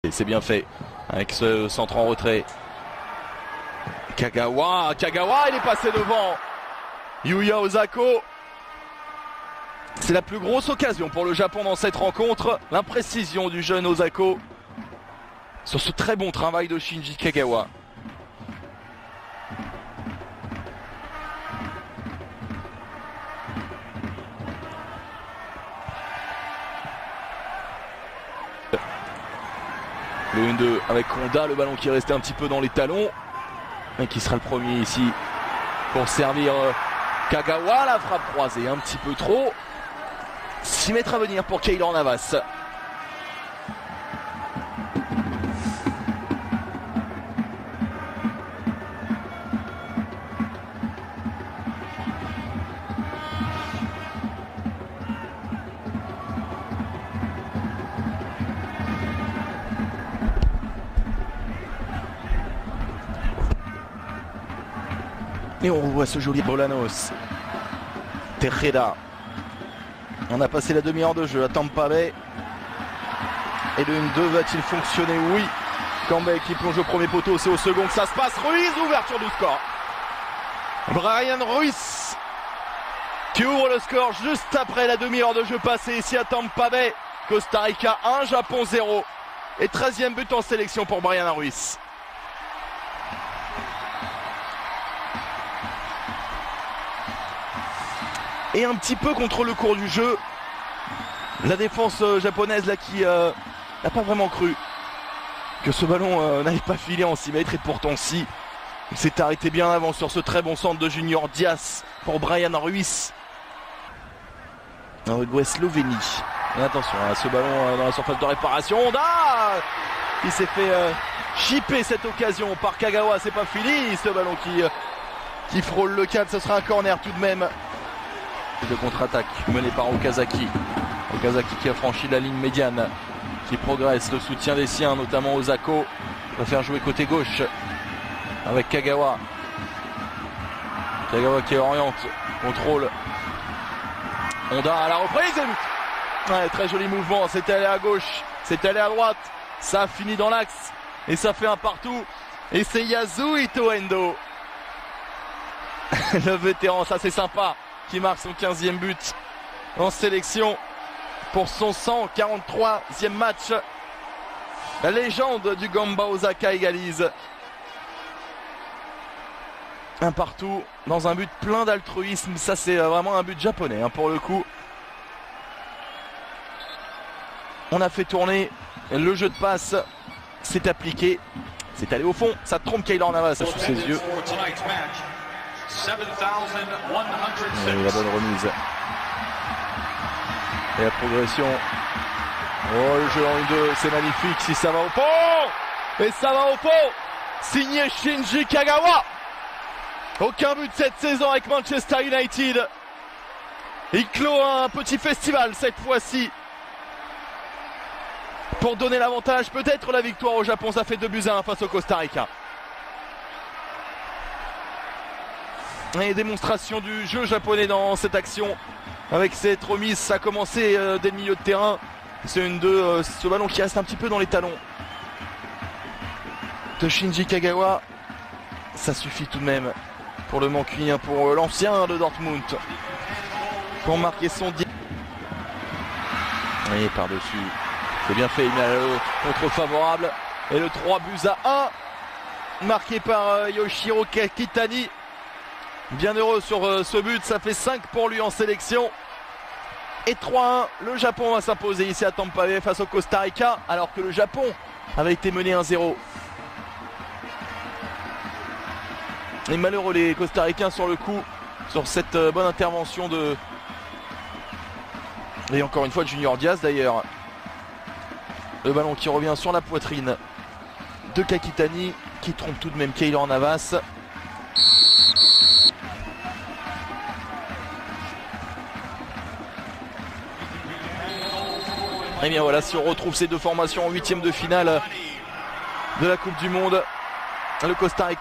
Et c'est bien fait avec ce centre en retrait. Kagawa, il est passé devant. Yuya Osako. C'est la plus grosse occasion pour le Japon dans cette rencontre. L'imprécision du jeune Osako sur ce très bon travail de Shinji Kagawa. Le 1-2 avec Honda, le ballon qui est resté un petit peu dans les talons. Et qui sera le premier ici pour servir Kagawa. La frappe croisée un petit peu trop. 6 mètres à venir pour Keylor Navas. Et on revoit ce joli Bolanos. Tejeda. On a passé la demi-heure de jeu à Tampa Bay. Et le 1-2 va-t-il fonctionner? Oui. Campbell qui plonge au premier poteau, c'est au second que ça se passe. Ruiz, ouverture du score. Bryan Ruiz qui ouvre le score juste après la demi-heure de jeu passée ici à Tampa Bay. Costa Rica 1, Japon 0. Et 13e but en sélection pour Bryan Ruiz. Et un petit peu contre le cours du jeu, la défense japonaise là qui n'a pas vraiment cru que ce ballon n'allait pas filer en 6 mètres, et pourtant si. Il s'est arrêté bien avant sur ce très bon centre de Junior Diaz pour Bryan Ruiz. Slovénie. Et attention à ce ballon dans la surface de réparation. Honda qui s'est fait chipper cette occasion par Kagawa. C'est pas fini ce ballon qui frôle le cadre. Ce sera un corner tout de même. De contre-attaque menée par Okazaki. Okazaki qui a franchi la ligne médiane, qui progresse, le soutien des siens, notamment Osako. Va faire jouer côté gauche avec Kagawa. Kagawa qui oriente, contrôle. Honda à la reprise. Ouais, très joli mouvement, c'est allé à gauche, c'est allé à droite. Ça a fini dans l'axe et ça fait un partout. Et c'est Yasuhito Endo, le vétéran, ça c'est sympa, qui marque son 15e but en sélection pour son 143e match. La légende du Gamba Osaka égalise. Un partout dans un but plein d'altruisme. Ça c'est vraiment un but japonais pour le coup. On a fait tourner, le jeu de passe s'est appliqué. C'est allé au fond, ça trompe Keylor Navas sous ses yeux. Et la bonne remise. Et la progression. Oh, le jeu en 1-2, c'est magnifique si ça va au fond. Et ça va au fond. Signé Shinji Kagawa. Aucun but cette saison avec Manchester United. Il clôt un petit festival cette fois-ci pour donner l'avantage, peut-être la victoire au Japon. Ça fait 2-1 face au Costa Rica. Et démonstration du jeu japonais dans cette action avec cette remise. Ça a commencé dès le milieu de terrain. C'est ce ballon qui reste un petit peu dans les talons de Shinji Kagawa. Ça suffit tout de même pour le mancunien, pour l'ancien de Dortmund, pour marquer son 10. Et par-dessus, c'est bien fait, il met le contre favorable. Et le 3-1 marqué par Yoshiro Kakitani. Bien heureux sur ce but, ça fait 5 pour lui en sélection. Et 3-1, le Japon va s'imposer ici à Tampa Bay face au Costa Rica, alors que le Japon avait été mené 1-0. Et malheureux les Costaricains sur le coup, sur cette bonne intervention de... Et encore une fois de Junior Diaz d'ailleurs. Le ballon qui revient sur la poitrine de Kakitani, qui trompe tout de même Keylor Navas. Et bien voilà, si on retrouve ces deux formations en 8e de finale de la Coupe du Monde, le Costa Rica